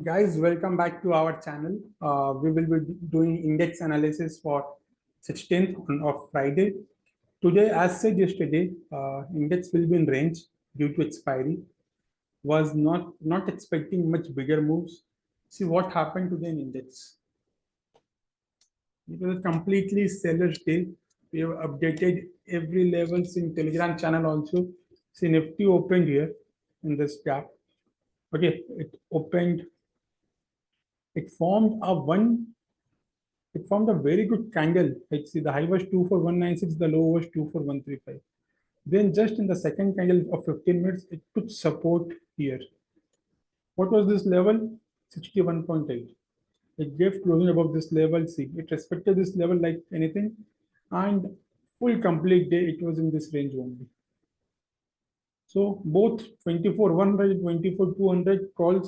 Guys, welcome back to our channel. We will be doing index analysis for 16th of Friday. Today, as said yesterday, index will be in range due to expiry. Was not expecting much bigger moves. See what happened today in index. It was a completely seller's day. We have updated every levels in Telegram channel also. See Nifty opened here in this gap. Okay, it opened. It formed a very good candle. Let's see, the high was 24196, the low was 24135. Then just in the second candle of 15 minutes, it took support here. What was this level? 61.8. It gave closing above this level. See, it respected this level like anything, and full complete day it was in this range only. So both 24,100, 24,200 call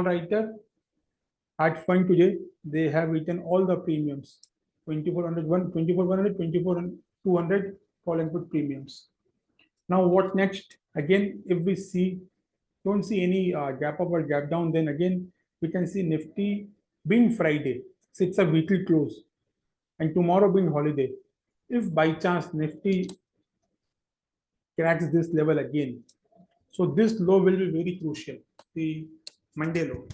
writer had fun today. They have eaten all the premiums. 2400, 24,100, 24,200 call and put premiums. Now what next? Again, if we don't see any gap up or gap down, then again we can see Nifty being Friday. So it's a weekly close, and tomorrow being holiday. If by chance Nifty cracks this level again, so this low will be very crucial. The Monday low.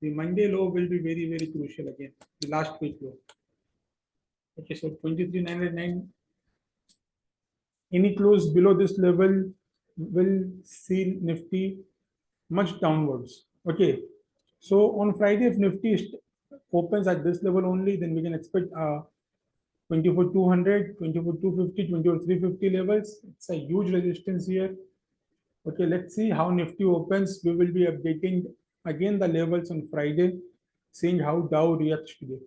The Monday low will be very, very crucial again. The last week low. Okay, so 23,909. Any close below this level will see Nifty much downwards. Okay, so on Friday, if Nifty opens at this level only, then we can expect 24,200, 24,250, 24,350 levels. It's a huge resistance here. Okay, let's see how Nifty opens. We will be updating again the levels on Friday, seeing how Dow reacts today.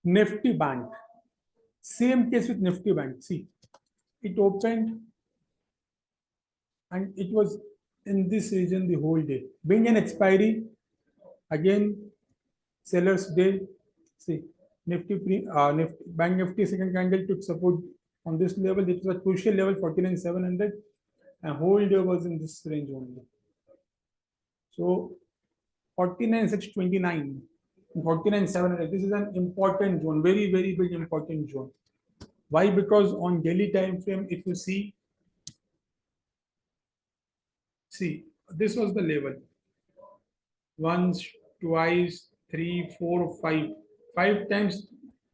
Nifty Bank. Same case with Nifty Bank. See, it opened and it was in this region the whole day. Being an expiry, again, seller's day. See, Nifty Bank Nifty second candle took support on this level. It was a crucial level, 49,700. And whole day was in this range only. So 49,629, 49,700. This is an important zone, very, very big important zone. Why? Because on daily time frame, if you see, this was the level. Once, twice, 3, 4, 5. 5 times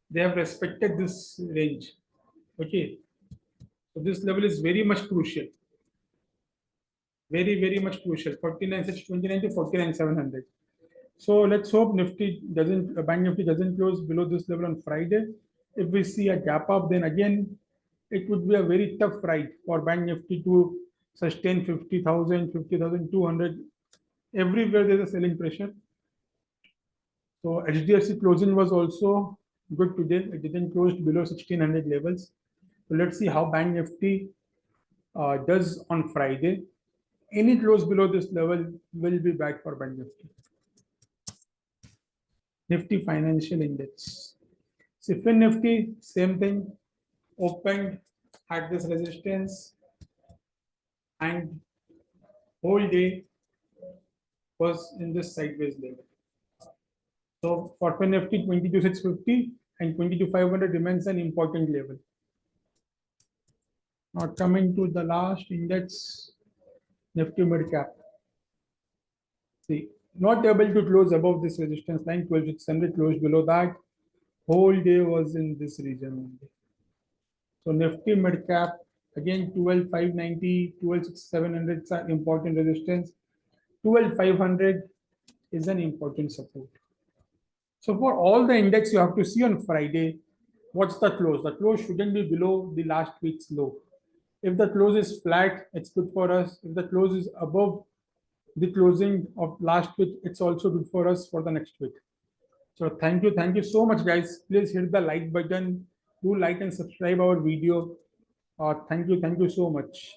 they have respected this range. Okay. So this level is very much crucial. Very, very much crucial. 49,629 to 49,700. So let's hope Bank Nifty doesn't close below this level on Friday. If we see a gap up, then again, it would be a very tough ride for Bank Nifty to sustain 50,000, 50,200. Everywhere there's a selling pressure. So HDFC closing was also good today. It didn't close below 1,600 levels. So let's see how Bank Nifty does on Friday. Any close below this level will be bad for Bank Nifty. Nifty Financial Index. So FIN Nifty, same thing. Opened, had this resistance, and whole day was in this sideways level. So for FIN Nifty, 22,650 and 22,500 remains an important level. Now coming to the last index, Nifty Mid Cap. See, not able to close above this resistance line, 12,600 closed below that. Whole day was in this region only. So Nifty Mid Cap, again 12,590, 12,700 is an important resistance. 12,500 is an important support. So for all the index, you have to see on Friday, what's the close? The close shouldn't be below the last week's low. If the close is flat, it's good for us. If the close is above the closing of last week, it's also good for us for the next week. So thank you so much, guys. Please hit the like button. Do like and subscribe our video. Thank you so much.